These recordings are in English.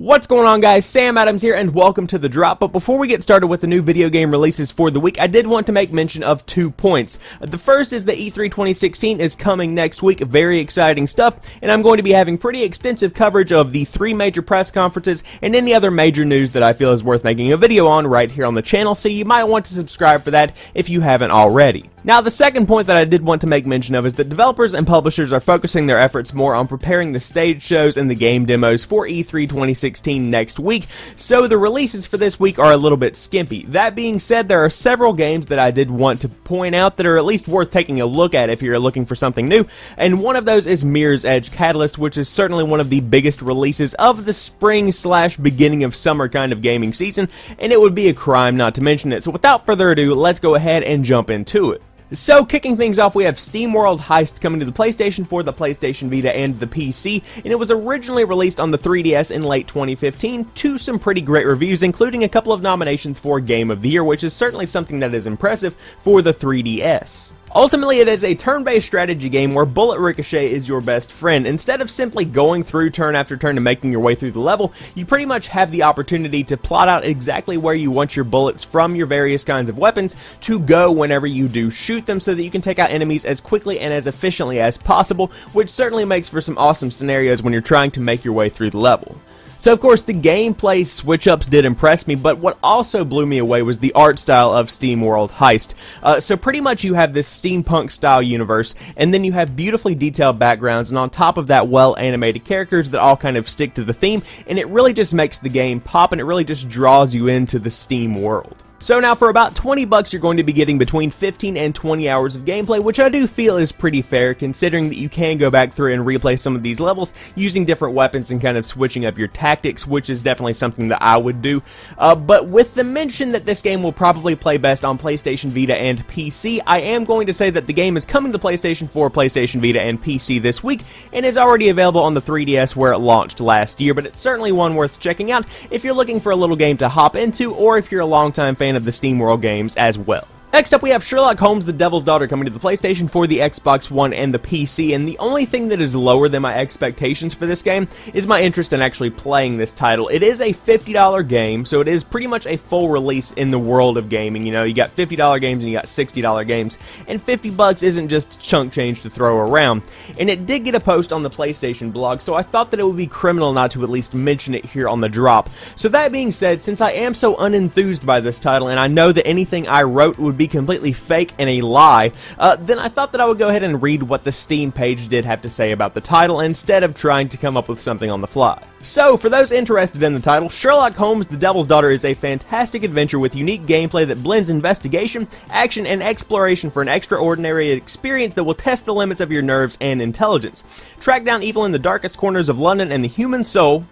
What's going on, guys? Sam Adams here, and welcome to The Drop. But before we get started with the new video game releases for the week, I did want to make mention of 2 points. The first is that E3 2016 is coming next week, very exciting stuff, and I'm going to be having pretty extensive coverage of the 3 major press conferences and any other major news that I feel is worth making a video on right here on the channel, so you might want to subscribe for that if you haven't already. Now, the second point that I did want to make mention of is that developers and publishers are focusing their efforts more on preparing the stage shows and the game demos for E3 2016 next week, so the releases for this week are a little bit skimpy. That being said, there are several games that I did want to point out that are at least worth taking a look at if you're looking for something new, and one of those is Mirror's Edge Catalyst, which is certainly one of the biggest releases of the spring/beginning of summer kind of gaming season, and it would be a crime not to mention it. So without further ado, let's go ahead and jump into it. So, kicking things off, we have SteamWorld Heist coming to the PlayStation 4, the PlayStation Vita, and the PC, and it was originally released on the 3DS in late 2015 to some pretty great reviews, including a couple of nominations for Game of the Year, which is certainly something that is impressive for the 3DS. Ultimately, it is a turn-based strategy game where bullet ricochet is your best friend. Instead of simply going through turn after turn and making your way through the level, you pretty much have the opportunity to plot out exactly where you want your bullets from your various kinds of weapons to go whenever you do shoot them, so that you can take out enemies as quickly and as efficiently as possible, which certainly makes for some awesome scenarios when you're trying to make your way through the level. So, of course, the gameplay switch-ups did impress me, but what also blew me away was the art style of SteamWorld Heist. So pretty much you have this steampunk-style universe, and then you have beautifully detailed backgrounds, and on top of that, well-animated characters that all kind of stick to the theme, and it really just makes the game pop, and it really just draws you into the Steam world. So now, for about $20, you're going to be getting between 15 and 20 hours of gameplay, which I do feel is pretty fair, considering that you can go back through and replay some of these levels using different weapons and kind of switching up your tactics, which is definitely something that I would do. But with the mention that this game will probably play best on PlayStation Vita and PC, I am going to say that the game is coming to PlayStation 4, PlayStation Vita, and PC this week, and is already available on the 3DS where it launched last year, but it's certainly one worth checking out if you're looking for a little game to hop into, or if you're a longtime fan of the SteamWorld games as well. Next up, we have Sherlock Holmes, the Devil's Daughter coming to the PlayStation 4, the Xbox One, and the PC, and the only thing that is lower than my expectations for this game is my interest in actually playing this title. It is a $50 game, so it is pretty much a full release in the world of gaming. You know, you got $50 games and you got $60 games, and $50 isn't just chunk change to throw around. And it did get a post on the PlayStation blog, so I thought that it would be criminal not to at least mention it here on the drop. So that being said, since I am so unenthused by this title, and I know that anything I wrote would be completely fake and a lie, then I thought that I would go ahead and read what the Steam page did have to say about the title instead of trying to come up with something on the fly. So, for those interested in the title, Sherlock Holmes, the Devil's Daughter is a fantastic adventure with unique gameplay that blends investigation, action, and exploration for an extraordinary experience that will test the limits of your nerves and intelligence. Track down evil in the darkest corners of London and the human soul,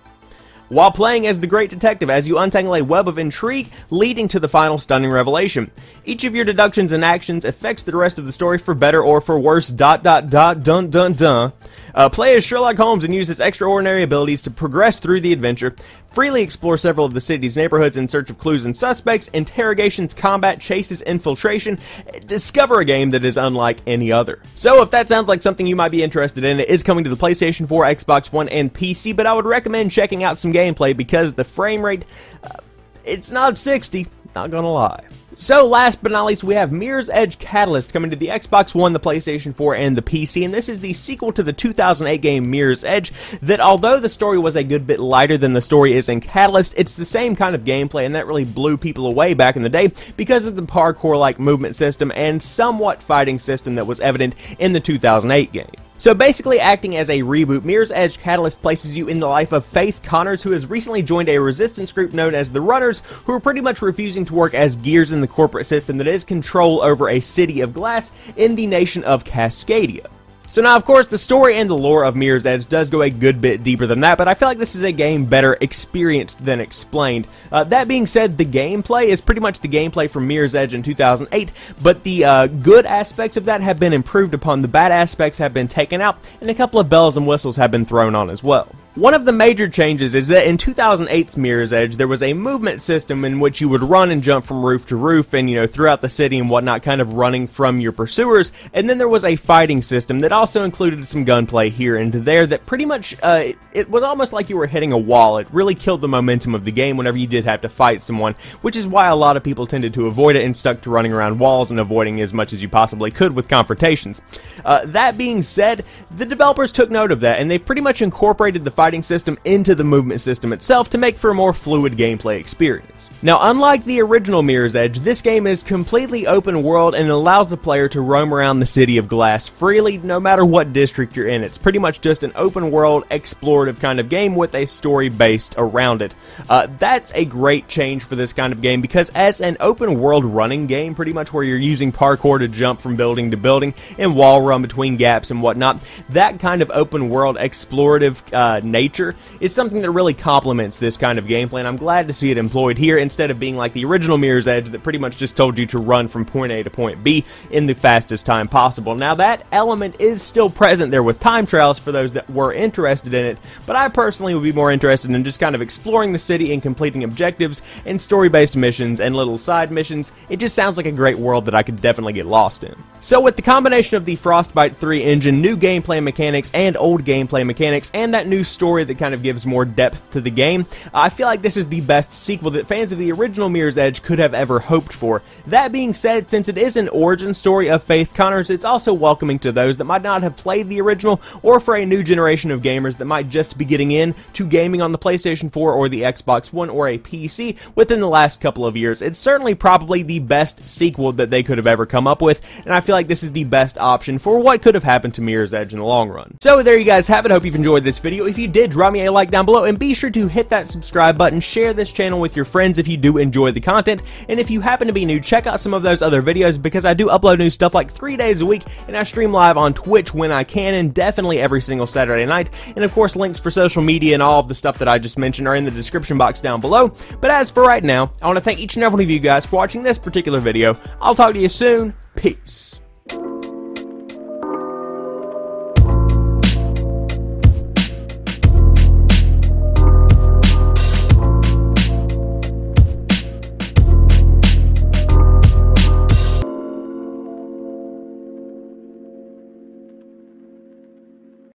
while playing as the great detective as you untangle a web of intrigue leading to the final stunning revelation. Each of your deductions and actions affects the rest of the story for better or for worse, ... dun dun dun. Play as Sherlock Holmes and use his extraordinary abilities to progress through the adventure, freely explore several of the city's neighborhoods in search of clues and suspects, interrogations, combat, chases, infiltration, discover a game that is unlike any other. So if that sounds like something you might be interested in, it is coming to the PlayStation 4, Xbox One, and PC, but I would recommend checking out some gameplay because the frame rate, it's not 60, not gonna lie. So, last but not least, we have Mirror's Edge Catalyst coming to the Xbox One, the PlayStation 4, and the PC, and this is the sequel to the 2008 game Mirror's Edge, that although the story was a good bit lighter than the story is in Catalyst, it's the same kind of gameplay, and that really blew people away back in the day because of the parkour-like movement system and somewhat fighting system that was evident in the 2008 game. So basically, acting as a reboot, Mirror's Edge Catalyst places you in the life of Faith Connors, who has recently joined a resistance group known as the Runners, who are pretty much refusing to work as gears in the corporate system that is control over a city of glass in the nation of Cascadia. So now, of course, the story and the lore of Mirror's Edge does go a good bit deeper than that, but I feel like this is a game better experienced than explained. That being said, the gameplay is pretty much the gameplay from Mirror's Edge in 2008, but the good aspects of that have been improved upon, the bad aspects have been taken out, and a couple of bells and whistles have been thrown on as well. One of the major changes is that in 2008's Mirror's Edge, there was a movement system in which you would run and jump from roof to roof and, throughout the city and whatnot, kind of running from your pursuers. And then there was a fighting system that also included some gunplay here and there that pretty much, it was almost like you were hitting a wall. It really killed the momentum of the game whenever you did have to fight someone, which is why a lot of people tended to avoid it and stuck to running around walls and avoiding as much as you possibly could with confrontations. That being said, the developers took note of that, and they've pretty much incorporated the fighting system into the movement system itself to make for a more fluid gameplay experience. Now, unlike the original Mirror's Edge, this game is completely open world and it allows the player to roam around the city of glass freely no matter what district you're in. It's pretty much just an open world, explorative kind of game with a story based around it. That's a great change for this kind of game because as an open world running game, pretty much where you're using parkour to jump from building to building and wall run between gaps and whatnot, that kind of open world explorative nature is something that really complements this kind of gameplay, and I'm glad to see it employed here instead of being like the original Mirror's Edge that pretty much just told you to run from point A to point B in the fastest time possible. Now, that element is still present there with time trials for those that were interested in it, but I personally would be more interested in just kind of exploring the city and completing objectives and story-based missions and little side missions. It just sounds like a great world that I could definitely get lost in. So with the combination of the Frostbite 3 engine, new gameplay mechanics, and old gameplay mechanics, and that new story that kind of gives more depth to the game, I feel like this is the best sequel that fans of the original Mirror's Edge could have ever hoped for. That being said, since it is an origin story of Faith Connors, it's also welcoming to those that might not have played the original, or for a new generation of gamers that might just be getting in to gaming on the PlayStation 4 or the Xbox One or a PC within the last couple of years. It's certainly probably the best sequel that they could have ever come up with, and I feel like this is the best option for what could have happened to Mirror's Edge in the long run. So there you guys have it. Hope you've enjoyed this video. If you did, drop me a like down below, and be sure to hit that subscribe button, share this channel with your friends if you do enjoy the content, and if you happen to be new, check out some of those other videos because I do upload new stuff like 3 days a week, and I stream live on Twitch when I can, and definitely every single Saturday night. And of course, links for social media and all of the stuff that I just mentioned are in the description box down below. But as for right now, I want to thank each and every one of you guys for watching this particular video. I'll talk to you soon. Peace.